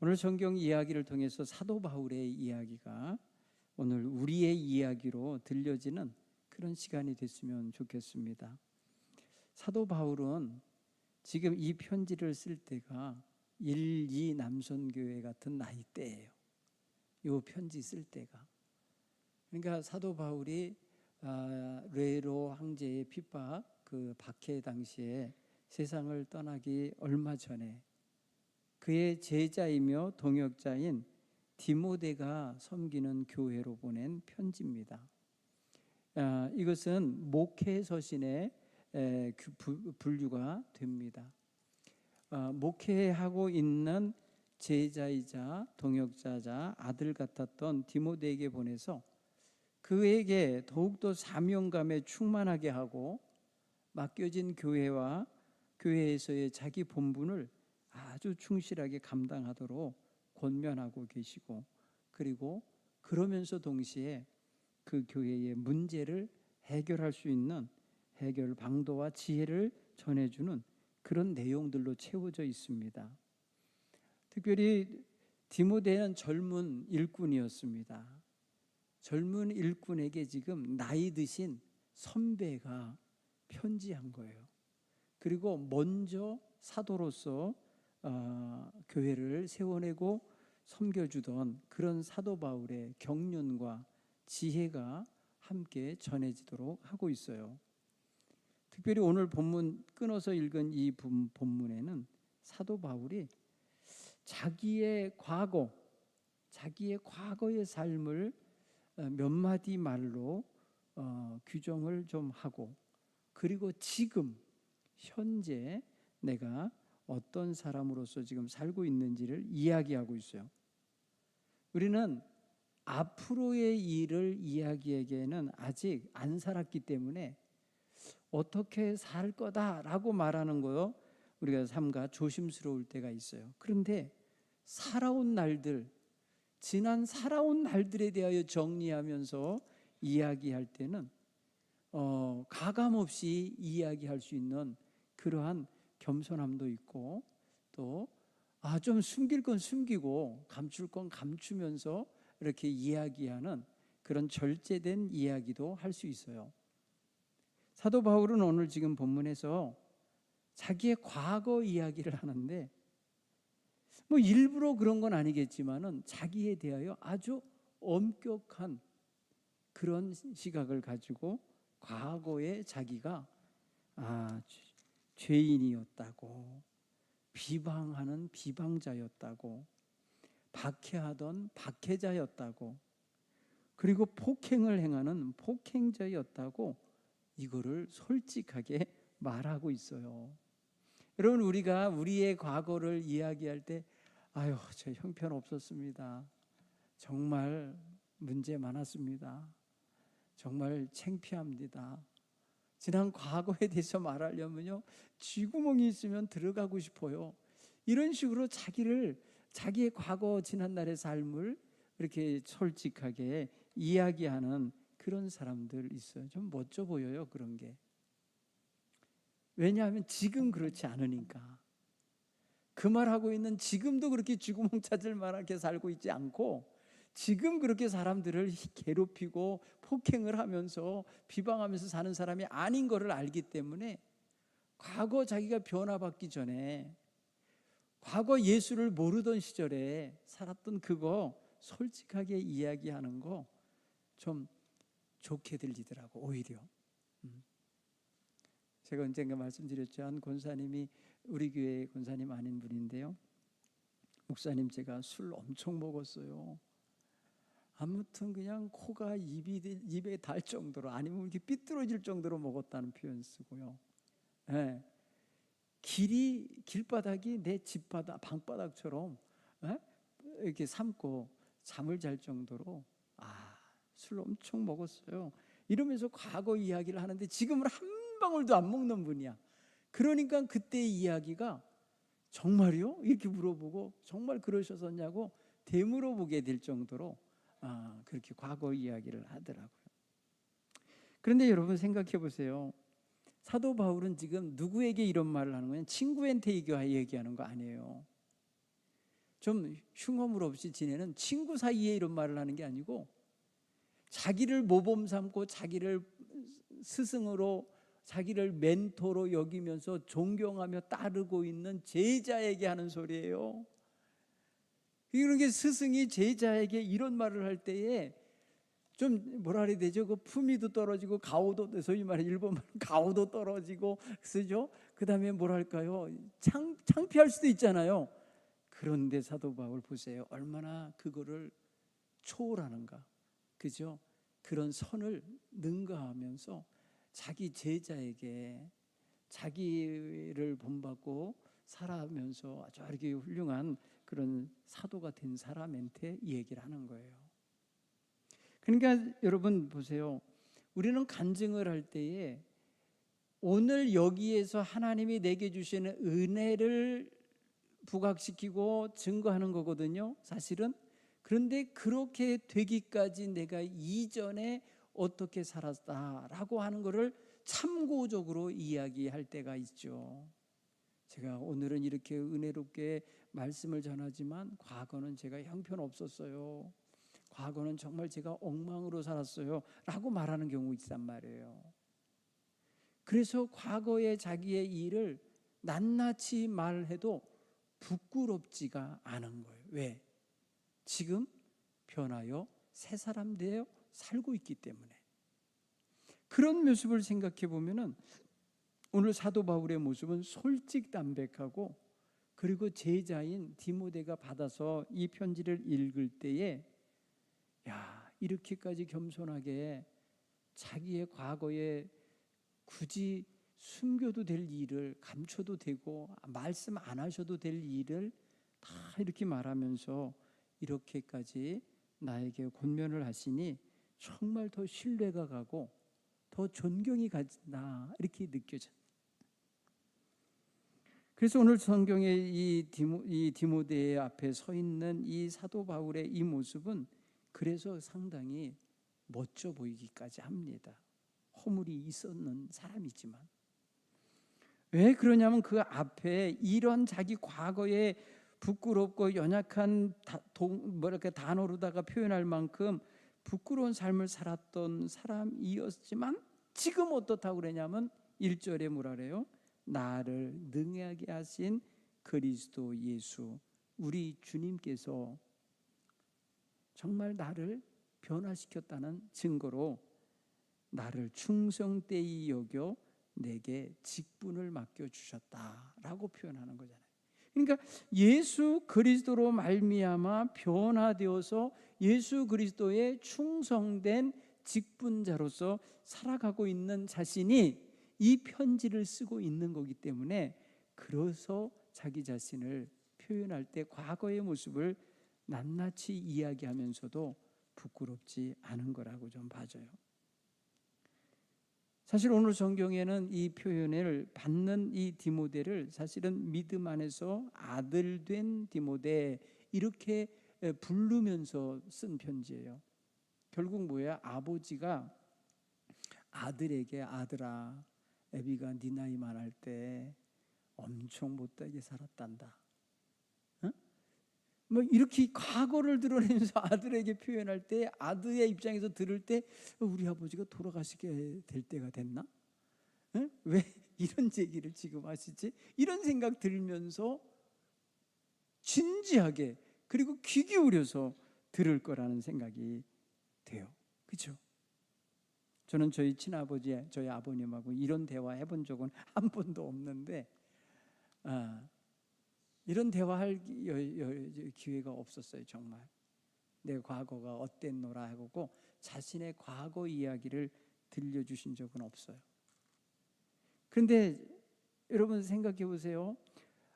오늘 성경 이야기를 통해서 사도 바울의 이야기가 오늘 우리의 이야기로 들려지는 그런 시간이 됐으면 좋겠습니다. 사도 바울은 지금 이 편지를 쓸 때가 1, 2 남선교회 같은 나이대예요. 이 편지 쓸 때가. 그러니까 사도 바울이 레로 황제의 핍박, 그 박해 당시에 세상을 떠나기 얼마 전에 그의 제자이며 동역자인 디모데가 섬기는 교회로 보낸 편지입니다. 이것은 목회 서신에 분류가 됩니다. 목회하고 있는 제자이자 동역자자 아들 같았던 디모데에게 보내서 그에게 더욱더 사명감에 충만하게 하고 맡겨진 교회와 교회에서의 자기 본분을 아주 충실하게 감당하도록 권면하고 계시고, 그리고 그러면서 동시에 그 교회의 문제를 해결할 수 있는 해결 방도와 지혜를 전해주는 그런 내용들로 채워져 있습니다. 특별히 디모데는 젊은 일꾼이었습니다. 젊은 일꾼에게 지금 나이 드신 선배가 편지한 거예요. 그리고 먼저 사도로서 교회를 세워내고 섬겨주던 그런 사도 바울의 경륜과 지혜가 함께 전해지도록 하고 있어요. 특별히 오늘 본문 끊어서 읽은 이 본문에는 사도 바울이 자기의 과거의 삶을 몇 마디 말로 규정을 좀 하고, 그리고 지금 현재 내가 어떤 사람으로서 지금 살고 있는지를 이야기하고 있어요. 우리는 앞으로의 일을 이야기하기에는 아직 안 살았기 때문에 어떻게 살 거다라고 말하는 거요, 우리가 삼가 조심스러울 때가 있어요. 그런데 살아온 날들, 지난 살아온 날들에 대하여 정리하면서 이야기할 때는 가감없이 이야기할 수 있는 그러한 겸손함도 있고, 또 좀 숨길 건 숨기고 감출 건 감추면서 이렇게 이야기하는 그런 절제된 이야기도 할 수 있어요. 사도 바울은 오늘 지금 본문에서 자기의 과거 이야기를 하는데, 일부러 그런 건 아니겠지만은 자기에 대하여 아주 엄격한 그런 시각을 가지고 과거에 자기가 죄인이었다고, 비방하는 비방자였다고, 박해하던 박해자였다고, 그리고 폭행을 행하는 폭행자였다고 이거를 솔직하게 말하고 있어요. 여러분, 우리가 우리의 과거를 이야기할 때 저 형편없었습니다, 정말 문제 많았습니다, 정말 창피합니다, 지난 과거에 대해서 말하려면요 쥐구멍이 있으면 들어가고 싶어요, 이런 식으로 자기의 과거 지난날의 삶을 이렇게 솔직하게 이야기하는 그런 사람들 있어요. 좀 멋져 보여요, 그런 게. 왜냐하면 지금 그렇지 않으니까. 그 말하고 있는 지금도 그렇게 쥐구멍 찾을 만하게 살고 있지 않고, 지금 그렇게 사람들을 괴롭히고 폭행을 하면서 비방하면서 사는 사람이 아닌 것을 알기 때문에 과거 자기가 변화받기 전에, 과거 예수를 모르던 시절에 살았던 그거 솔직하게 이야기하는 거 좀 좋게 들리더라고, 오히려. 제가 언젠가 말씀드렸죠. 한 권사님이 우리 교회 권사님 아닌 분인데요, 목사님, 제가 술 엄청 먹었어요. 아무튼 그냥 코가 입에 달 정도로, 아니면 이렇게 삐뚤어질 정도로 먹었다는 표현 쓰고요. 네. 길바닥이 내 집바닥, 방바닥처럼 이렇게 삼고 잠을 잘 정도로 술 엄청 먹었어요, 이러면서 과거 이야기를 하는데 지금은 한 방울도 안 먹는 분이야. 그러니까 그때 이야기가 정말요? 이렇게 물어보고, 정말 그러셨었냐고 되물어보게 될 정도로 그렇게 과거 이야기를 하더라고요. 그런데 여러분 생각해 보세요. 사도 바울은 지금 누구에게 이런 말을 하는 거냐? 친구한테 얘기하는 거 아니에요. 좀 흉어물 없이 지내는 친구 사이에 이런 말을 하는 게 아니고 자기를 모범 삼고 자기를 스승으로 자기를 멘토로 여기면서 존경하며 따르고 있는 제자에게 하는 소리예요. 이런 게 스승이 제자에게 이런 말을 할 때에 좀 뭐라 그래야 되죠? 그 품위도 떨어지고 가오도, 소위 말해 일본말 가오도 떨어지고 쓰죠. 그 다음에 뭐랄까요? 창피할 수도 있잖아요. 그런데 사도 바울 보세요. 얼마나 그거를 초월하는가. 그죠? 그런 선을 능가하면서 자기 제자에게 자기를 본받고 살아가면서 아주 이렇게 훌륭한 그런 사도가 된 사람한테 이 얘기를 하는 거예요. 그러니까 여러분 보세요. 우리는 간증을 할 때에 오늘 여기에서 하나님이 내게 주시는 은혜를 부각시키고 증거하는 거거든요, 사실은. 그런데 그렇게 되기까지 내가 이전에 어떻게 살았다라고 하는 것을 참고적으로 이야기할 때가 있죠. 제가 오늘은 이렇게 은혜롭게 말씀을 전하지만 과거는 제가 형편없었어요. 과거는 정말 제가 엉망으로 살았어요 라고 말하는 경우 있단 말이에요. 그래서 과거의 자기의 일을 낱낱이 말해도 부끄럽지가 않은 거예요. 왜? 지금 변하여 새 사람 되어 살고 있기 때문에. 그런 모습을 생각해 보면은 오늘 사도 바울의 모습은 솔직담백하고, 그리고 제자인 디모데가 받아서 이 편지를 읽을 때에 야, 이렇게까지 겸손하게 자기의 과거에 굳이 숨겨도 될 일을 감춰도 되고 말씀 안 하셔도 될 일을 다 이렇게 말하면서 이렇게까지 나에게 권면을 하시니 정말 더 신뢰가 가고 더 존경이 간다 이렇게 느껴져요. 그래서 오늘 성경에 이 디모데 앞에 서 있는 이 사도 바울의 이 모습은 그래서 상당히 멋져 보이기까지 합니다. 허물이 있었는 사람이지만. 왜 그러냐면 그 앞에 이런 자기 과거에 부끄럽고 연약한 단어로다가 표현할 만큼 부끄러운 삶을 살았던 사람이었지만 지금 어떻다고 그러냐면 1절에 뭐라 그래요? 나를 능하게 하신 그리스도 예수 우리 주님께서 정말 나를 변화시켰다는 증거로 나를 충성되이 여겨 내게 직분을 맡겨주셨다라고 표현하는 거잖아요. 그러니까 예수 그리스도로 말미암아 변화되어서 예수 그리스도의 충성된 직분자로서 살아가고 있는 자신이 이 편지를 쓰고 있는 거기 때문에, 그래서 자기 자신을 표현할 때 과거의 모습을 낱낱이 이야기하면서도 부끄럽지 않은 거라고 좀 봐져요. 사실 오늘 성경에는 이 표현을 받는 이 디모데를 사실은 믿음 안에서 아들 된 디모데 이렇게 부르면서 쓴 편지예요. 결국 뭐야? 아버지가 아들에게 아들아, 애비가 네 나이만 할 때 엄청 못되게 살았단다. 응? 뭐 이렇게 과거를 드러내면서 아들에게 표현할 때 아들의 입장에서 들을 때 우리 아버지가 돌아가시게 될 때가 됐나? 응? 왜 이런 얘기를 지금 하시지? 이런 생각 들면서 진지하게 그리고 귀 기울여서 들을 거라는 생각이 돼요. 그렇죠? 저는 저희 친아버지, 저희 아버님하고 이런 대화 해본 적은 한 번도 없는데 이런 대화할 기회가 없었어요. 정말 내 과거가 어땠노라 하고 자신의 과거 이야기를 들려주신 적은 없어요. 그런데 여러분 생각해 보세요.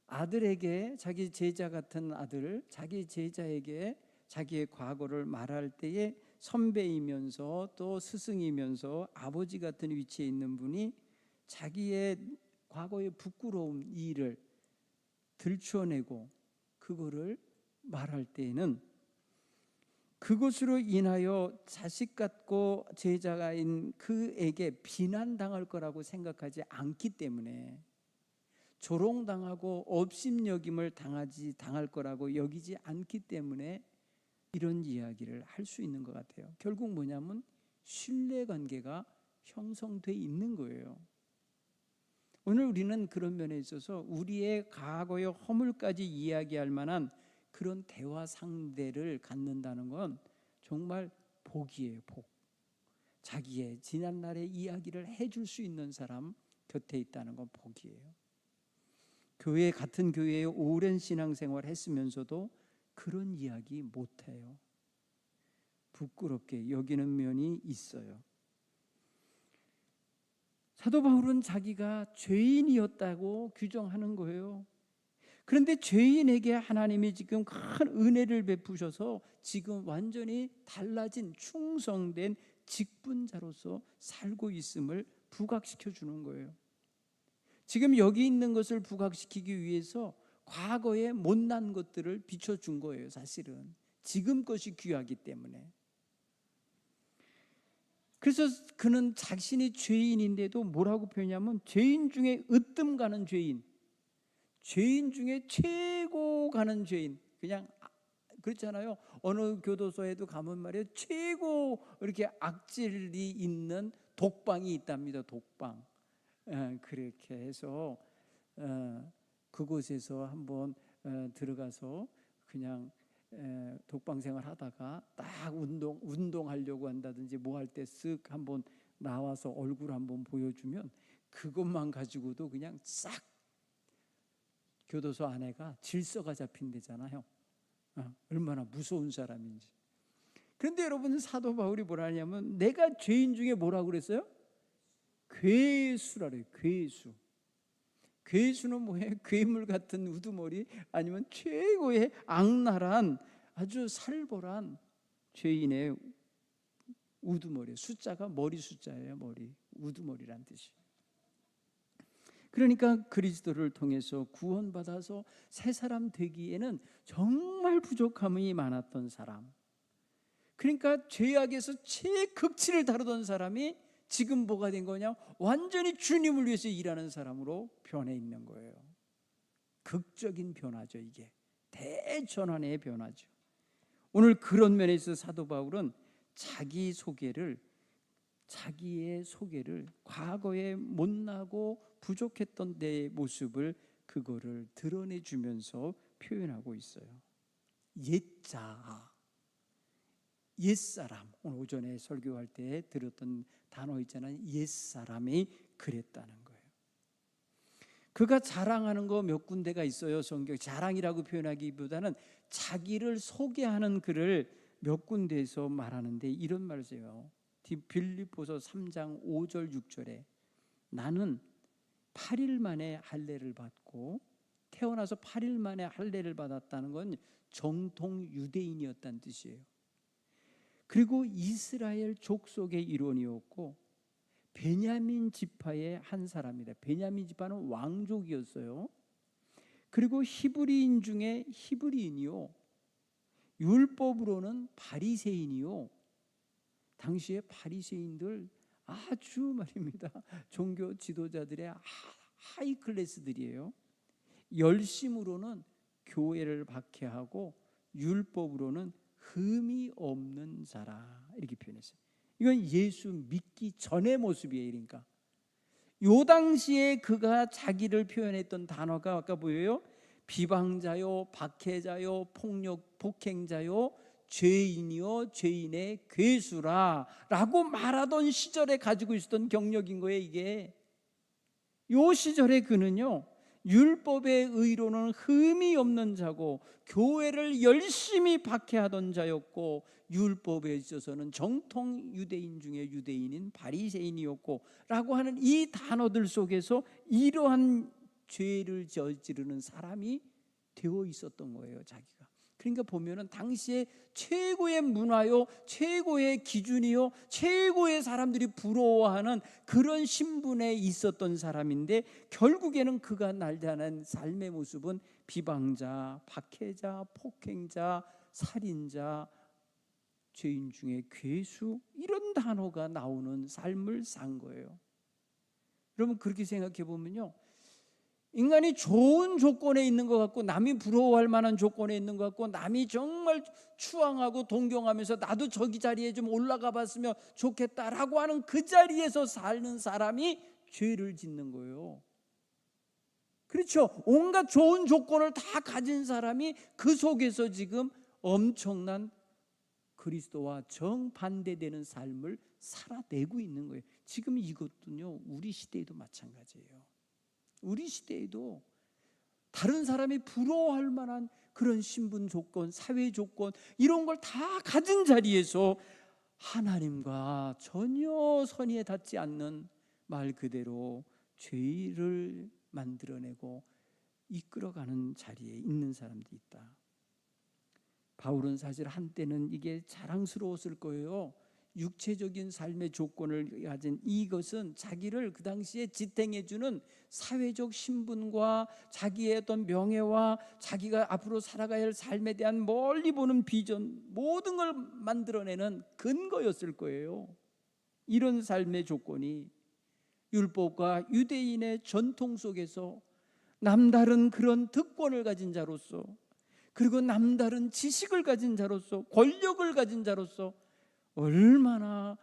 아들에게, 자기 제자 같은 아들, 자기 제자에게 자기의 과거를 말할 때에 선배이면서 또 스승이면서 아버지 같은 위치에 있는 분이 자기의 과거의 부끄러운 일을 들춰내고 그거를 말할 때에는 그것으로 인하여 자식 같고 제자가인 그에게 비난당할 거라고 생각하지 않기 때문에 조롱당하고 업심여김을 당할 거라고 여기지 않기 때문에 이런 이야기를 할 수 있는 것 같아요. 결국 뭐냐면 신뢰관계가 형성돼 있는 거예요. 오늘 우리는 그런 면에 있어서 우리의 과거의 허물까지 이야기할 만한 그런 대화 상대를 갖는다는 건 정말 복이에요. 복. 자기의 지난날의 이야기를 해줄 수 있는 사람 곁에 있다는 건 복이에요. 같은 교회에 오랜 신앙생활 했으면서도 그런 이야기 못해요. 부끄럽게 여기는 면이 있어요. 사도 바울은 자기가 죄인이었다고 규정하는 거예요. 그런데 죄인에게 하나님이 지금 큰 은혜를 베푸셔서 지금 완전히 달라진 충성된 직분자로서 살고 있음을 부각시켜 주는 거예요. 지금 여기 있는 것을 부각시키기 위해서 과거의 못난 것들을 비춰준 거예요. 사실은 지금 것이 귀하기 때문에. 그래서 그는 자신이 죄인인데도 뭐라고 표현하냐면 죄인 중에 으뜸 가는 죄인, 죄인 중에 최고 가는 죄인. 그냥 그렇잖아요. 어느 교도소에도 가면 말이에요, 최고 이렇게 악질이 있는 독방이 있답니다. 독방. 그렇게 해서 그곳에서 한번 들어가서 그냥 독방 생활 하다가 딱 운동하려고 한다든지 뭐 할 때 쓱 한번 나와서 얼굴 한번 보여주면 그것만 가지고도 그냥 싹 교도소 안에가 질서가 잡힌대잖아요. 얼마나 무서운 사람인지. 그런데 여러분, 사도 바울이 뭐라 하냐면 내가 죄인 중에 뭐라고 그랬어요? 괴수라래요. 괴수. 괴수는 뭐예요? 괴물 같은 우두머리, 아니면 최고의 악랄한 아주 살벌한 죄인의 우두머리. 숫자가 머리 숫자예요. 머리. 우두머리란 뜻이에요. 그러니까 그리스도를 통해서 구원받아서 새 사람 되기에는 정말 부족함이 많았던 사람. 그러니까 죄악에서 최극치를 다루던 사람이 지금 뭐가 된 거냐? 완전히 주님을 위해서 일하는 사람으로 변해 있는 거예요. 극적인 변화죠. 이게 대전환의 변화죠. 오늘 그런 면에 있어서 사도 바울은 자기의 소개를 과거에 못나고 부족했던 내 모습을 그거를 드러내주면서 표현하고 있어요. 옛자, 옛사람. 오늘 오전에 설교할 때 들었던 단어 있잖아요. 옛사람이 그랬다는 거예요. 그가 자랑하는 거 몇 군데가 있어요. 성경 자랑이라고 표현하기보다는 자기를 소개하는 글을 몇 군데에서 말하는데 이런 말을 써요. 빌립보서 3장 5절 6절에 나는 8일 만에 할례를 받고, 태어나서 8일 만에 할례를 받았다는 건 정통 유대인이었다는 뜻이에요. 그리고 이스라엘 족속의 일원이었고 베냐민 지파의 한 사람이다. 베냐민 지파는 왕족이었어요. 그리고 히브리인 중에 히브리인이요, 율법으로는 바리새인이요. 당시에 바리새인들 아주 말입니다, 종교 지도자들의 하이 클래스들이에요. 열심으로는 교회를 박해하고 율법으로는 흠이 없는 자라, 이렇게 표현했어요. 이건 예수 믿기 전의 모습이에요. 그러니까 요 당시에 그가 자기를 표현했던 단어가 아까 보여요. 비방자요, 박해자요, 폭행자요, 죄인이요, 죄인의 괴수라 라고 말하던 시절에 가지고 있었던 경력인 거예요. 이게 요 시절에 그는요, 율법의 의로는 흠이 없는 자고 교회를 열심히 박해하던 자였고, 율법에 있어서는 정통 유대인 중에 유대인인 바리새인이었고 라고 하는 이 단어들 속에서 이러한 죄를 저지르는 사람이 되어 있었던 거예요. 자기가. 그러니까 보면은 당시에 최고의 문화요, 최고의 기준이요, 최고의 사람들이 부러워하는 그런 신분에 있었던 사람인데, 결국에는 그가 나타낸 삶의 모습은 비방자, 박해자, 폭행자, 살인자, 죄인 중에 괴수, 이런 단어가 나오는 삶을 산 거예요. 여러분, 그렇게 생각해 보면요, 인간이 좋은 조건에 있는 것 같고, 남이 부러워할 만한 조건에 있는 것 같고, 남이 정말 추앙하고 동경하면서 나도 저기 자리에 좀 올라가 봤으면 좋겠다라고 하는 그 자리에서 사는 사람이 죄를 짓는 거예요. 그렇죠. 온갖 좋은 조건을 다 가진 사람이 그 속에서 지금 엄청난 그리스도와 정반대되는 삶을 살아내고 있는 거예요. 지금 이것도요, 우리 시대에도 마찬가지예요. 우리 시대에도 다른 사람이 부러워할 만한 그런 신분 조건, 사회 조건, 이런 걸 다 가진 자리에서 하나님과 전혀 선의에 닿지 않는, 말 그대로 죄를 만들어내고 이끌어가는 자리에 있는 사람들이 있다. 바울은 사실 한때는 이게 자랑스러웠을 거예요. 육체적인 삶의 조건을 가진 이것은 자기를 그 당시에 지탱해주는 사회적 신분과 자기의 어떤 명예와 자기가 앞으로 살아가야 할 삶에 대한 멀리 보는 비전, 모든 걸 만들어내는 근거였을 거예요. 이런 삶의 조건이 율법과 유대인의 전통 속에서 남다른 그런 특권을 가진 자로서, 그리고 남다른 지식을 가진 자로서, 권력을 가진 자로서 얼마나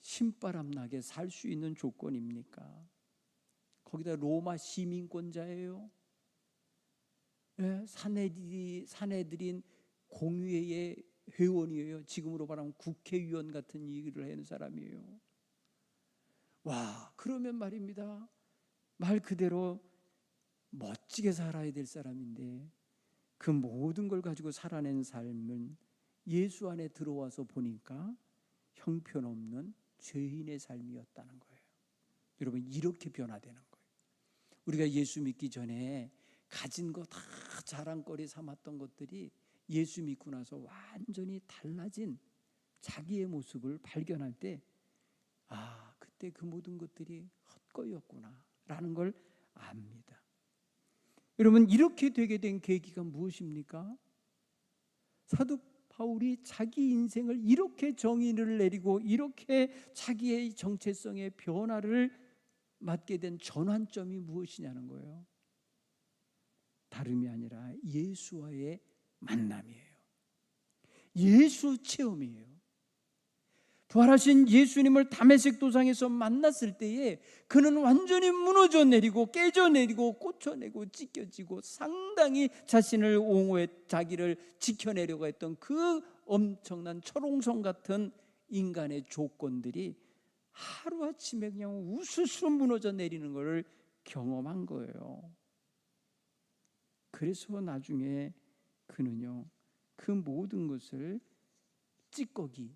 신바람나게 살 수 있는 조건입니까? 거기다 로마 시민권자예요. 네, 사내들인 공의회의 회원이에요. 지금으로 말하면 국회의원 같은 일을 하는 사람이에요. 와, 그러면 말입니다, 말 그대로 멋지게 살아야 될 사람인데 그 모든 걸 가지고 살아낸 삶은 예수 안에 들어와서 보니까 형편없는 죄인의 삶이었다는 거예요. 여러분, 이렇게 변화되는 거예요. 우리가 예수 믿기 전에 가진 거 다 자랑거리 삼았던 것들이 예수 믿고 나서 완전히 달라진 자기의 모습을 발견할 때, 아, 그때 그 모든 것들이 헛거였구나 라는 걸 압니다. 여러분, 이렇게 되게 된 계기가 무엇입니까? 사도 바울이 자기 인생을 이렇게 정의를 내리고 이렇게 자기의 정체성의 변화를 맞게 된 전환점이 무엇이냐는 거예요. 다름이 아니라 예수와의 만남이에요. 예수 체험이에요. 부활하신 예수님을 다메섹 도상에서 만났을 때에 그는 완전히 무너져 내리고 깨져 내리고 꽂혀내고 찢겨지고 상당히 자신을 옹호해 자기를 지켜내려고 했던 그 엄청난 철옹성 같은 인간의 조건들이 하루아침에 그냥 우수수 무너져 내리는 것을 경험한 거예요. 그래서 나중에 그는요, 그 모든 것을 찌꺼기,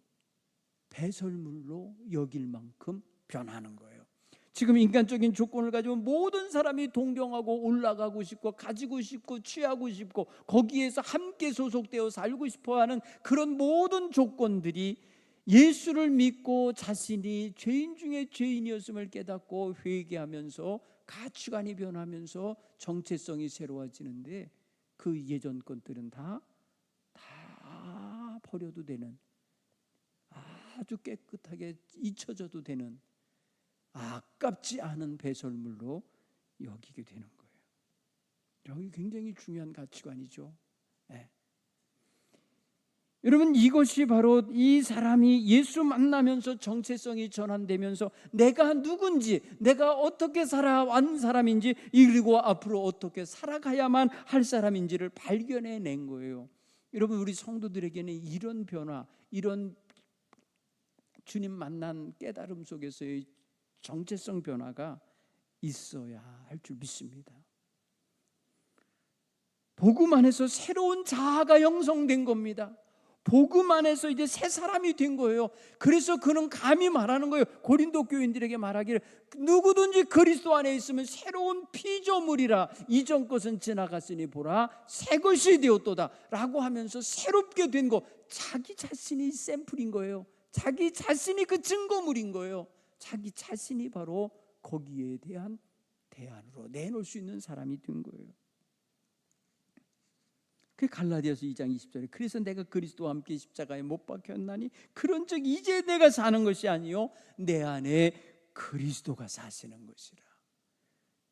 배설물로 여길 만큼 변하는 거예요. 지금 인간적인 조건을 가지고 모든 사람이 동경하고 올라가고 싶고 가지고 싶고 취하고 싶고 거기에서 함께 소속되어 살고 싶어하는 그런 모든 조건들이 예수를 믿고 자신이 죄인 중에 죄인이었음을 깨닫고 회개하면서 가치관이 변하면서 정체성이 새로워지는데, 그 예전 것들은 다 버려도 되는, 아주 깨끗하게 잊혀져도 되는 아깝지 않은 배설물로 여기게 되는 거예요. 여기 굉장히 중요한 가치관이죠. 네. 여러분, 이것이 바로 이 사람이 예수 만나면서 정체성이 전환되면서 내가 누군지, 내가 어떻게 살아온 사람인지, 그리고 앞으로 어떻게 살아가야만 할 사람인지를 발견해낸 거예요. 여러분, 우리 성도들에게는 이런 변화, 이런 주님 만난 깨달음 속에서의 정체성 변화가 있어야 할 줄 믿습니다. 복음 안에서 새로운 자아가 형성된 겁니다. 복음 안에서 이제 새 사람이 된 거예요. 그래서 그는 감히 말하는 거예요. 고린도 교인들에게 말하기를, 누구든지 그리스도 안에 있으면 새로운 피조물이라, 이전 것은 지나갔으니 보라 새 것이 되었도다 라고 하면서 새롭게 된 거, 자기 자신이 샘플인 거예요. 자기 자신이 그 증거물인 거예요. 자기 자신이 바로 거기에 대한 대안으로 내놓을 수 있는 사람이 된 거예요. 그 갈라디아서 2장 20절에 그래서 내가 그리스도와 함께 십자가에 못 박혔나니 그런즉 이제 내가 사는 것이 아니요 내 안에 그리스도가 사시는 것이라.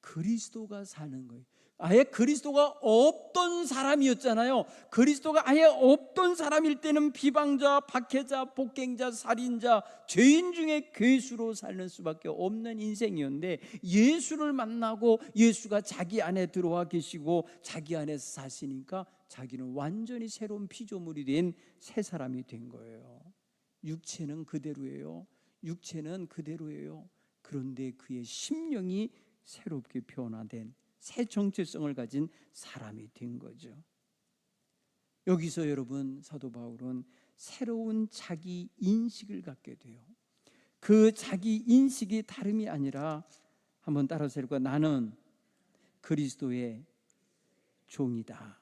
그리스도가 사는 거예요. 아예 그리스도가 없던 사람이었잖아요. 그리스도가 아예 없던 사람일 때는 비방자, 박해자, 폭행자, 살인자, 죄인 중에 괴수로 사는 수밖에 없는 인생이었는데, 예수를 만나고 예수가 자기 안에 들어와 계시고 자기 안에서 사시니까 자기는 완전히 새로운 피조물이 된 새 사람이 된 거예요. 육체는 그대로예요. 육체는 그대로예요. 그런데 그의 심령이 새롭게 변화된 새 정체성을 가진 사람이 된 거죠. 여기서 여러분, 사도 바울은 새로운 자기 인식을 갖게 돼요. 그 자기 인식이 다름이 아니라, 한번 따라서 해볼까요? 나는 그리스도의 종이다.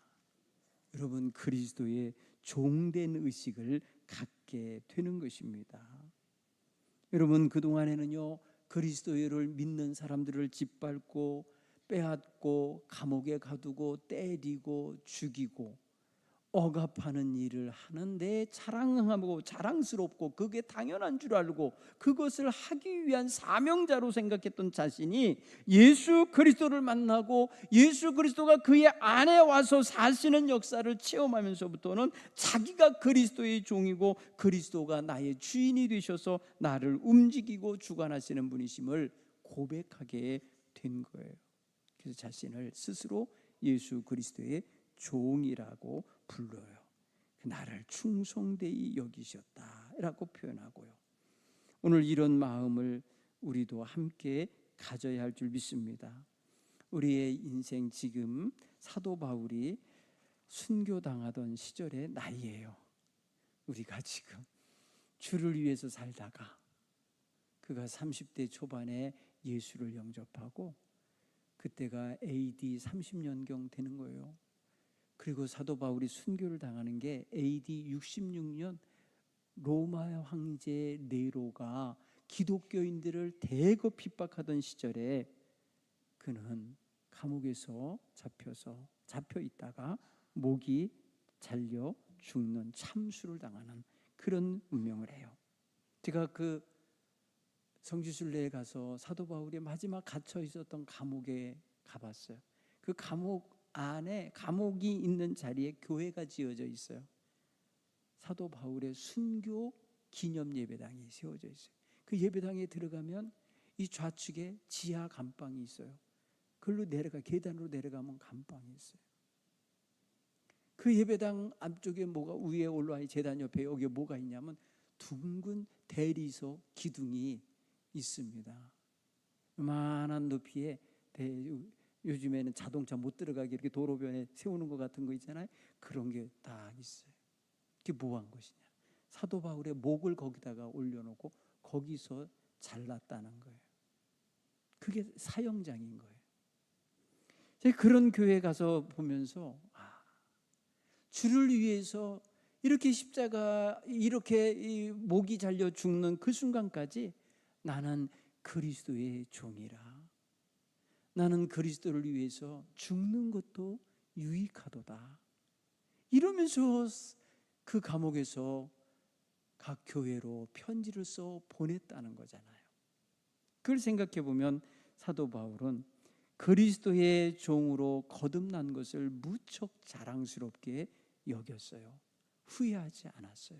여러분, 그리스도의 종된 의식을 갖게 되는 것입니다. 여러분, 그동안에는요, 그리스도를 믿는 사람들을 짓밟고 빼앗고 감옥에 가두고 때리고 죽이고 억압하는 일을 하는데 자랑하고 자랑스럽고 그게 당연한 줄 알고 그것을 하기 위한 사명자로 생각했던 자신이 예수 그리스도를 만나고 예수 그리스도가 그의 안에 와서 사시는 역사를 체험하면서부터는 자기가 그리스도의 종이고 그리스도가 나의 주인이 되셔서 나를 움직이고 주관하시는 분이심을 고백하게 된 거예요. 그래서 자신을 스스로 예수 그리스도의 종이라고 불러요. 나를 충성되이 여기셨다라고 표현하고요. 오늘 이런 마음을 우리도 함께 가져야 할 줄 믿습니다. 우리의 인생 지금 사도 바울이 순교당하던 시절의 나이예요. 우리가 지금 주를 위해서 살다가 그가 30대 초반에 예수를 영접하고 그때가 AD 30년경 되는 거예요. 그리고 사도 바울이 순교를 당하는 게 AD 66년 로마 황제 네로가 기독교인들을 대거 핍박하던 시절에 그는 감옥에서 잡혀 있다가 목이 잘려 죽는 참수를 당하는 그런 운명을 해요. 제가 그 성지순례에 가서 사도 바울이 마지막 갇혀 있었던 감옥에 가봤어요. 그 감옥 안에, 감옥이 있는 자리에 교회가 지어져 있어요. 사도 바울의 순교 기념 예배당이 세워져 있어요. 그 예배당에 들어가면 이 좌측에 지하 감방이 있어요. 그걸로 계단으로 내려가면 감방이 있어요. 그 예배당 앞쪽에 뭐가 위에 올라와 재단 옆에 여기 뭐가 있냐면 둥근 대리석 기둥이 있습니다. 요만한 높이에 요즘에는 자동차 못 들어가게 이렇게 도로변에 세우는 것 같은 거 있잖아요. 그런 게 딱 있어요. 그게 뭐 한 것이냐? 사도 바울의 목을 거기다가 올려놓고 거기서 잘랐다는 거예요. 그게 사형장인 거예요. 제가 그런 교회 가서 보면서 주를 위해서 이렇게 십자가 이렇게 목이 잘려 죽는 그 순간까지 나는 그리스도의 종이라. 나는 그리스도를 위해서 죽는 것도 유익하도다. 이러면서 그 감옥에서 각 교회로 편지를 써 보냈다는 거잖아요. 그걸 생각해 보면 사도 바울은 그리스도의 종으로 거듭난 것을 무척 자랑스럽게 여겼어요. 후회하지 않았어요.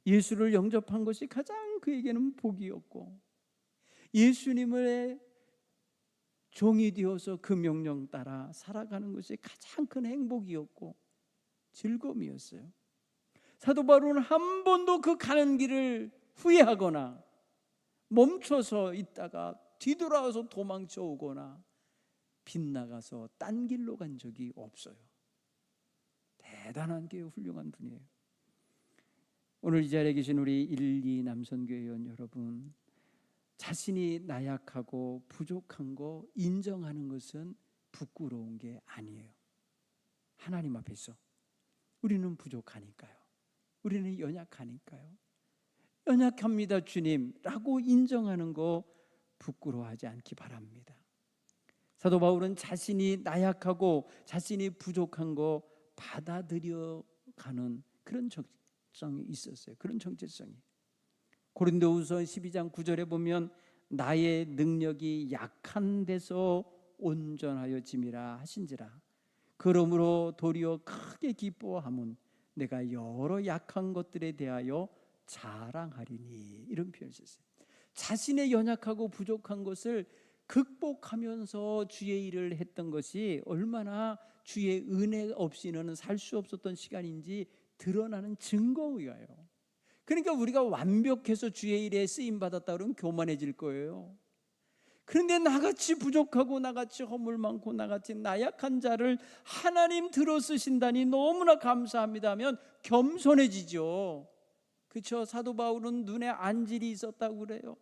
예수를 영접한 것이 가장 그에게는 복이었고 예수님의 종이 되어서 그 명령 따라 살아가는 것이 가장 큰 행복이었고 즐거움이었어요. 사도 바울은 한 번도 그 가는 길을 후회하거나 멈춰서 있다가 뒤돌아와서 도망쳐 오거나 빗나가서 딴 길로 간 적이 없어요. 대단한 게 훌륭한 분이에요. 오늘 이 자리에 계신 우리 1, 2 남선교회원 여러분, 자신이 나약하고 부족한 거 인정하는 것은 부끄러운 게 아니에요. 하나님 앞에서 우리는 부족하니까요. 우리는 연약하니까요. 연약합니다 주님 라고 인정하는 거 부끄러워하지 않기 바랍니다. 사도 바울은 자신이 나약하고 자신이 부족한 거 받아들여가는 그런 정체성이 있었어요. 그런 정체성이. 고린도후서 12장 9절에 보면 나의 능력이 약한 데서 온전하여 짐이라 하신지라. 그러므로 도리어 크게 기뻐함은 내가 여러 약한 것들에 대하여 자랑하리니. 이런 표현을 썼어요. 자신의 연약하고 부족한 것을 극복하면서 주의 일을 했던 것이 얼마나 주의 은혜 없이는 살 수 없었던 시간인지 드러나는 증거예요. 그러니까 우리가 완벽해서 주의 일에 쓰임받았다 그러면 교만해질 거예요. 그런데 나같이 부족하고 나같이 허물 많고 나같이 나약한 자를 하나님 들어 쓰신다니 너무나 감사합니다 하면 겸손해지죠. 그렇죠? 사도 바울은 눈에 안질이 있었다고 그래요.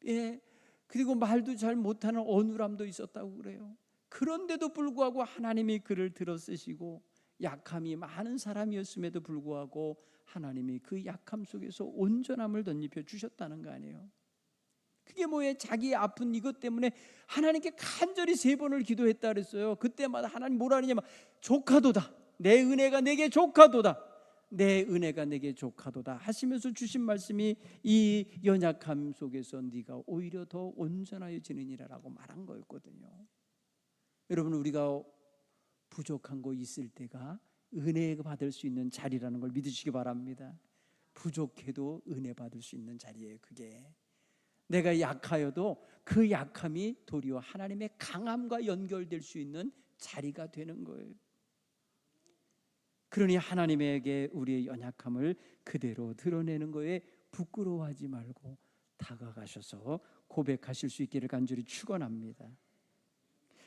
예. 그리고 말도 잘 못하는 어눌함도 있었다고 그래요. 그런데도 불구하고 하나님이 그를 들어 쓰시고 약함이 많은 사람이었음에도 불구하고 하나님이 그 약함 속에서 온전함을 덧입혀 주셨다는 거 아니에요. 그게 뭐예요? 자기 아픈 이것 때문에 하나님께 간절히 3번을 기도했다 그랬어요. 그때마다 하나님 뭐라 하느냐면 조카도다. 내 은혜가 내게 조카도다. 내 은혜가 내게 조카도다 하시면서 주신 말씀이 이 연약함 속에서 네가 오히려 더 온전하여지느니라라고 말한 거였거든요. 여러분, 우리가 부족한 거 있을 때가 은혜 받을 수 있는 자리라는 걸 믿으시기 바랍니다. 부족해도 은혜 받을 수 있는 자리예요. 그게 내가 약하여도 그 약함이 도리어 하나님의 강함과 연결될 수 있는 자리가 되는 거예요. 그러니 하나님에게 우리의 연약함을 그대로 드러내는 거에 부끄러워하지 말고 다가가셔서 고백하실 수 있기를 간절히 축원합니다.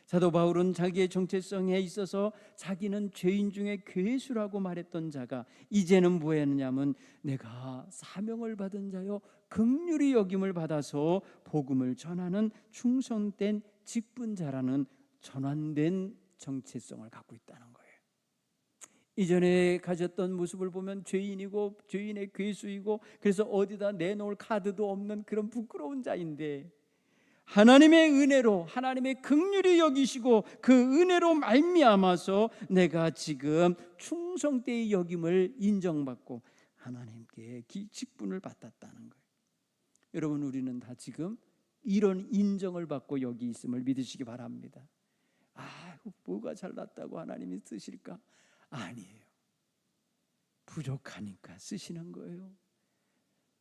사도 바울은 자기의 정체성에 있어서 자기는 죄인 중에 괴수라고 말했던 자가 이제는 뭐했느냐면 내가 사명을 받은 자요 긍휼히 여김을 받아서 복음을 전하는 충성된 직분자라는 전환된 정체성을 갖고 있다는 거예요. 이전에 가졌던 모습을 보면 죄인이고 죄인의 괴수이고 그래서 어디다 내놓을 카드도 없는 그런 부끄러운 자인데 하나님의 은혜로 하나님의 긍휼히 여기시고 그 은혜로 말미암아서 내가 지금 충성되의 여김을 인정받고 하나님께 직분을 받았다는 거예요. 여러분, 우리는 다 지금 이런 인정을 받고 여기 있음을 믿으시기 바랍니다. 뭐가 잘났다고 하나님이 쓰실까? 아니에요. 부족하니까 쓰시는 거예요.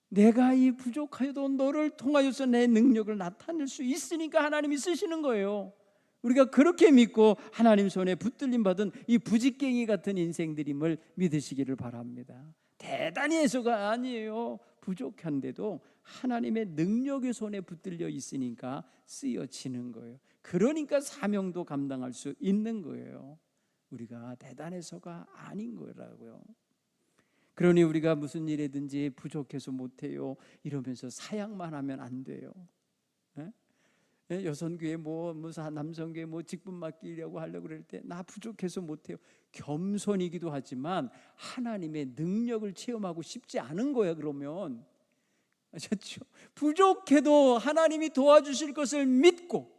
내가 이 부족하여도 너를 통하여서 내 능력을 나타낼 수 있으니까 하나님이 쓰시는 거예요. 우리가 그렇게 믿고 하나님 손에 붙들림 받은 이 부직갱이 같은 인생들임을 믿으시기를 바랍니다. 대단히 해서가 아니에요. 부족한데도 하나님의 능력의 손에 붙들려 있으니까 쓰여지는 거예요. 그러니까 사명도 감당할 수 있는 거예요. 우리가 대단해서가 아닌 거라고요. 그러니 우리가 무슨 일이든지 부족해서 못해요 이러면서 사양만 하면 안 돼요. 여선교회 남성교회 직분 맡기려고 하려고 그럴 때 나 부족해서 못해요. 겸손이기도 하지만 하나님의 능력을 체험하고 싶지 않은 거예요. 그러면 아셨죠? 부족해도 하나님이 도와주실 것을 믿고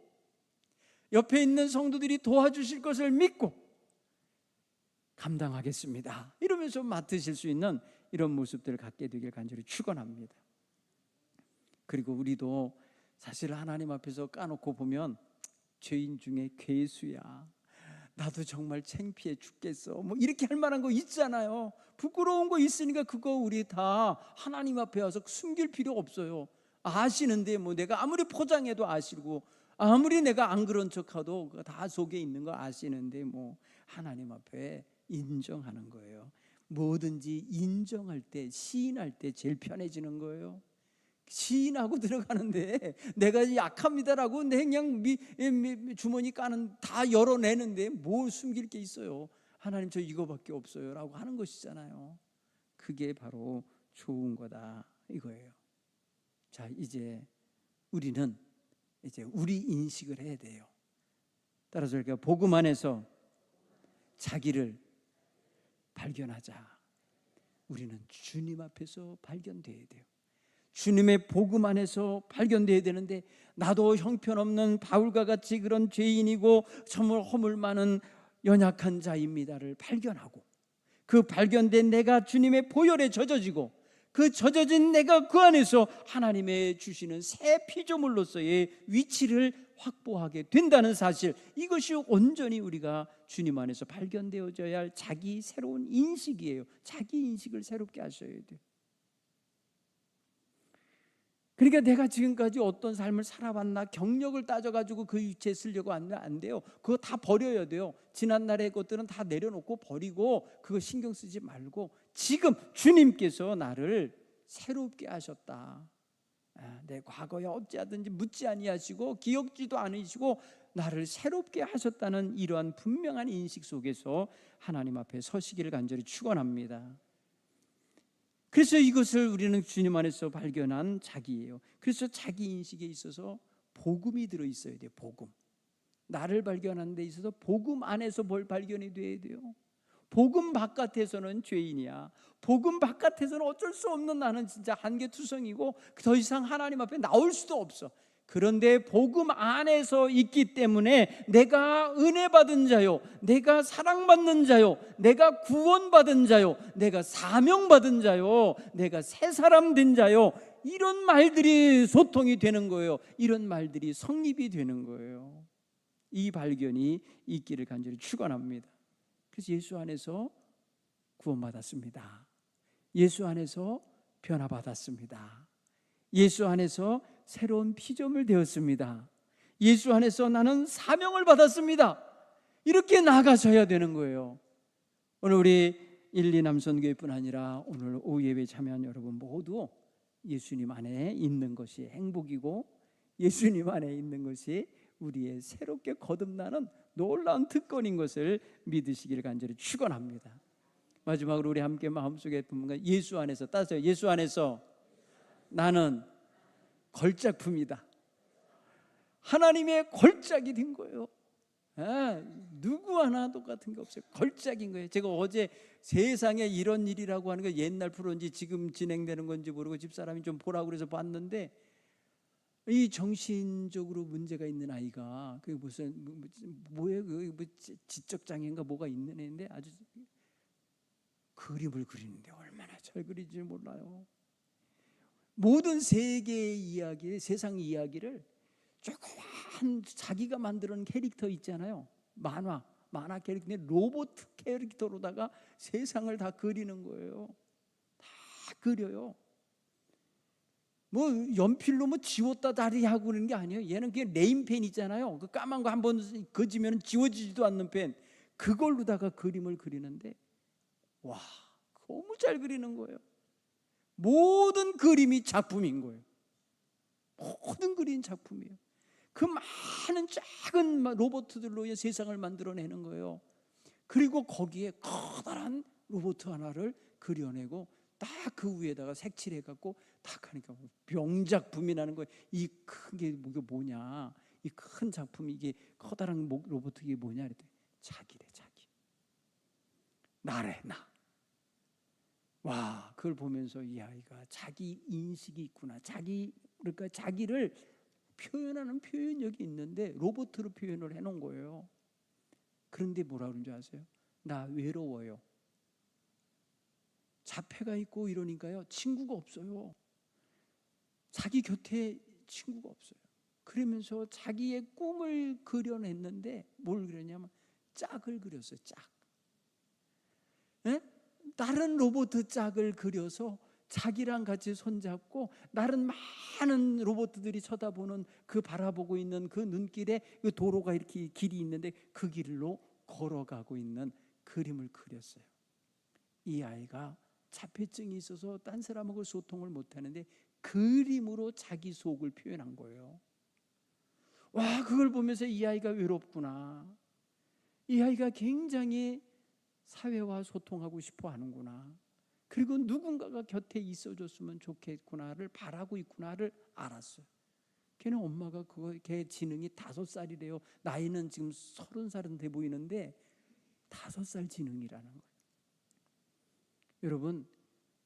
옆에 있는 성도들이 도와주실 것을 믿고 감당하겠습니다 이러면서 맡으실 수 있는 이런 모습들을 갖게 되길 간절히 축원합니다. 그리고 우리도 사실 하나님 앞에서 까놓고 보면 죄인 중에 괴수야, 나도 정말 창피해 죽겠어 이렇게 할 만한 거 있잖아요. 부끄러운 거 있으니까 그거 우리 다 하나님 앞에 와서 숨길 필요 없어요. 아시는데 내가 아무리 포장해도 아시고 아무리 내가 안 그런 척해도 다 속에 있는 거 아시는데 하나님 앞에 인정하는 거예요. 뭐든지 인정할 때, 시인할 때 제일 편해지는 거예요. 시인하고 들어가는데 내가 약합니다라고 그냥 주머니 까는 다 열어내는데 뭘 숨길 게 있어요. 하나님 저 이거밖에 없어요 라고 하는 것이잖아요. 그게 바로 좋은 거다 이거예요. 자, 이제 우리는 우리 인식을 해야 돼요. 따라서 우리가 복음 안에서 자기를 발견하자. 우리는 주님 앞에서 발견돼야 돼요. 주님의 복음 안에서 발견돼야 되는데 나도 형편없는 바울과 같이 그런 죄인이고 정말 허물 많은 연약한 자입니다를 발견하고 그 발견된 내가 주님의 보혈에 젖어지고 그 젖어진 내가 그 안에서 하나님의 주시는 새 피조물로서의 위치를 확보하게 된다는 사실, 이것이 온전히 우리가 주님 안에서 발견되어져야 할 자기 새로운 인식이에요. 자기 인식을 새롭게 하셔야 돼요. 그러니까 내가 지금까지 어떤 삶을 살아왔나 경력을 따져가지고 그 위치에 쓰려고 하면 안 돼요. 그거 다 버려야 돼요. 지난날의 것들은 다 내려놓고 버리고 그거 신경 쓰지 말고 지금 주님께서 나를 새롭게 하셨다. 내 과거에 어찌하든지 묻지 아니하시고 기억지도 않으시고 나를 새롭게 하셨다는 이러한 분명한 인식 속에서 하나님 앞에 서시기를 간절히 축원합니다. 그래서 이것을 우리는 주님 안에서 발견한 자기예요. 그래서 자기 인식에 있어서 복음이 들어있어야 돼요. 복음. 나를 발견하는 데 있어서 복음 안에서 뭘 발견이 돼야 돼요. 복음 바깥에서는 죄인이야. 복음 바깥에서는 어쩔 수 없는 나는 진짜 한계투성이고 더 이상 하나님 앞에 나올 수도 없어. 그런데 복음 안에서 있기 때문에 내가 은혜 받은 자요, 내가 사랑받는 자요, 내가 구원받은 자요, 내가 사명받은 자요, 내가 새 사람 된 자요, 이런 말들이 소통이 되는 거예요. 이런 말들이 성립이 되는 거예요. 이 발견이 있기를 간절히 축원합니다. 그래서 예수 안에서 구원받았습니다. 예수 안에서 변화받았습니다. 예수 안에서 새로운 피조물 되었습니다. 예수 안에서 나는 사명을 받았습니다. 이렇게 나아가셔야 되는 거예요. 오늘 우리 1, 2 남선교회뿐 아니라 오늘 오후 예배에 참여한 여러분 모두 예수님 안에 있는 것이 행복이고 예수님 안에 있는 것이 우리의 새롭게 거듭나는 놀라운 특권인 것을 믿으시기를 간절히 축원합니다. 마지막으로 우리 함께 마음속에 품는 예수 안에서 따세요. 예수 안에서 나는 걸작품이다. 하나님의 걸작이 된 거예요. 누구 하나 똑같은 게 없어요. 걸작인 거예요. 제가 어제 세상에 이런 일이라고 하는 게 옛날 프로인지 지금 진행되는 건지 모르고 집사람이 좀 보라고 그래서 봤는데, 이 정신적으로 문제가 있는 아이가 그 무슨 뭐예요? 뭐 지적 장애인가 뭐가 있는 애인데 아주 그림을 그리는데 얼마나 잘 그리지 몰라요. 모든 세계의 이야기, 세상 이야기를 조그만 자기가 만드는 캐릭터 있잖아요. 만화 캐릭터, 로봇 캐릭터로다가 세상을 다 그리는 거예요. 다 그려요. 뭐 연필로 뭐 지웠다 다리 하고 그러는 게 아니에요. 얘는 그냥 네임펜 있잖아요. 그 까만 거 한번 그지면 지워지지도 않는 펜, 그걸로다가 그림을 그리는데 와, 너무 잘 그리는 거예요. 모든 그림이 작품인 거예요. 모든 그림 작품이에요. 그 많은 작은 로봇들로 세상을 만들어내는 거예요. 그리고 거기에 커다란 로봇 하나를 그려내고 딱 그 위에다가 색칠해갖고 딱 하니까 명작품이라는 거예요. 이 큰 게 뭐냐, 이 큰 작품, 이게 커다란 로봇, 이게 뭐냐 그랬더니 자기래, 자기. 나래, 나. 와, 그걸 보면서 이 아이가 자기 인식이 있구나. 그러니까 자기를 표현하는 표현력이 있는데 로봇으로 표현을 해놓은 거예요. 그런데 뭐라 그러는 줄 아세요? 나 외로워요. 자폐가 있고 이러니까요, 친구가 없어요. 자기 곁에 친구가 없어요. 그러면서 자기의 꿈을 그려냈는데 뭘 그렸냐면 짝을 그렸어요. 짝. 네? 다른 로봇 짝을 그려서 자기랑 같이 손잡고 다른 많은 로봇들이 쳐다보는 그 바라보고 있는 그 눈길에 그 도로가 이렇게 길이 있는데 그 길로 걸어가고 있는 그림을 그렸어요. 이 아이가 자폐증이 있어서 딴 사람하고 소통을 못하는데 그림으로 자기 속을 표현한 거예요. 와, 그걸 보면서 이 아이가 외롭구나. 이 아이가 굉장히 사회와 소통하고 싶어 하는구나. 그리고 누군가가 곁에 있어줬으면 좋겠구나를 바라고 있구나를 알았어요. 걔는 엄마가 걔 지능이 5살이래요. 나이는 지금 30살은 돼 보이는데 5살 지능이라는 거예요. 여러분,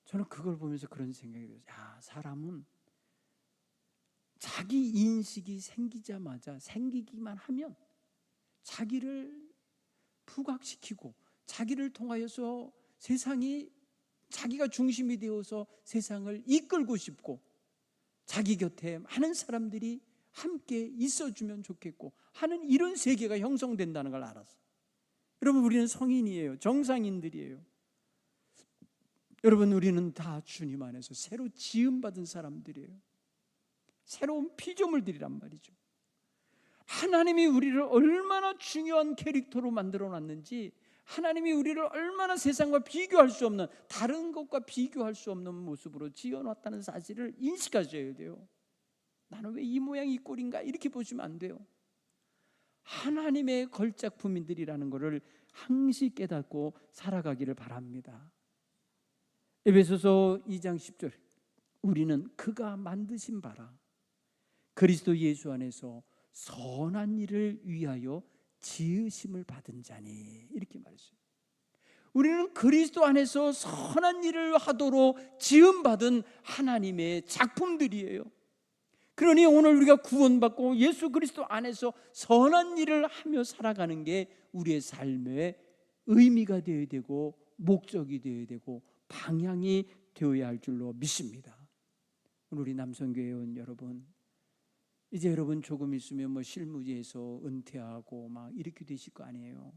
저는 그걸 보면서 그런 생각이 들어요. 사람은 자기 인식이 생기기만 하면 자기를 부각시키고 자기를 통하여서 세상이 자기가 중심이 되어서 세상을 이끌고 싶고 자기 곁에 많은 사람들이 함께 있어주면 좋겠고 하는 이런 세계가 형성된다는 걸 알았어요. 여러분, 우리는 성인이에요. 정상인들이에요. 여러분, 우리는 다 주님 안에서 새로 지음받은 사람들이에요. 새로운 피조물들이란 말이죠. 하나님이 우리를 얼마나 중요한 캐릭터로 만들어놨는지, 하나님이 우리를 얼마나 세상과 비교할 수 없는, 다른 것과 비교할 수 없는 모습으로 지어놨다는 사실을 인식하셔야 돼요. 나는 왜 이 모양 이 꼴인가 이렇게 보시면 안 돼요. 하나님의 걸작품인들이라는 것을 항시 깨닫고 살아가기를 바랍니다. 에베소서 2장 10절, 우리는 그가 만드신 바라 그리스도 예수 안에서 선한 일을 위하여 지으심을 받은 자니, 이렇게 말했어요. 우리는 그리스도 안에서 선한 일을 하도록 지음받은 하나님의 작품들이에요. 그러니 오늘 우리가 구원받고 예수 그리스도 안에서 선한 일을 하며 살아가는 게 우리의 삶의 의미가 되어야 되고 목적이 되어야 되고 방향이 되어야 할 줄로 믿습니다. 우리 남성교회원 여러분, 이제 여러분 조금 있으면 뭐 실무지에서 은퇴하고 막 이렇게 되실 거 아니에요.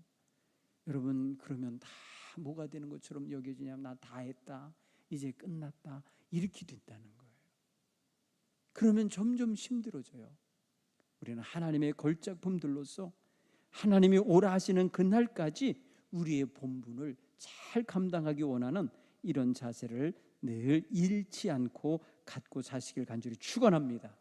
여러분, 그러면 다 뭐가 되는 것처럼 여겨지냐면 나 다 했다, 이제 끝났다, 이렇게 된다는 거예요. 그러면 점점 힘들어져요. 우리는 하나님의 걸작품들로서 하나님이 오라 하시는 그날까지 우리의 본분을 잘 감당하기 원하는 이런 자세를 늘 잃지 않고 갖고 사시길 간절히 축원합니다.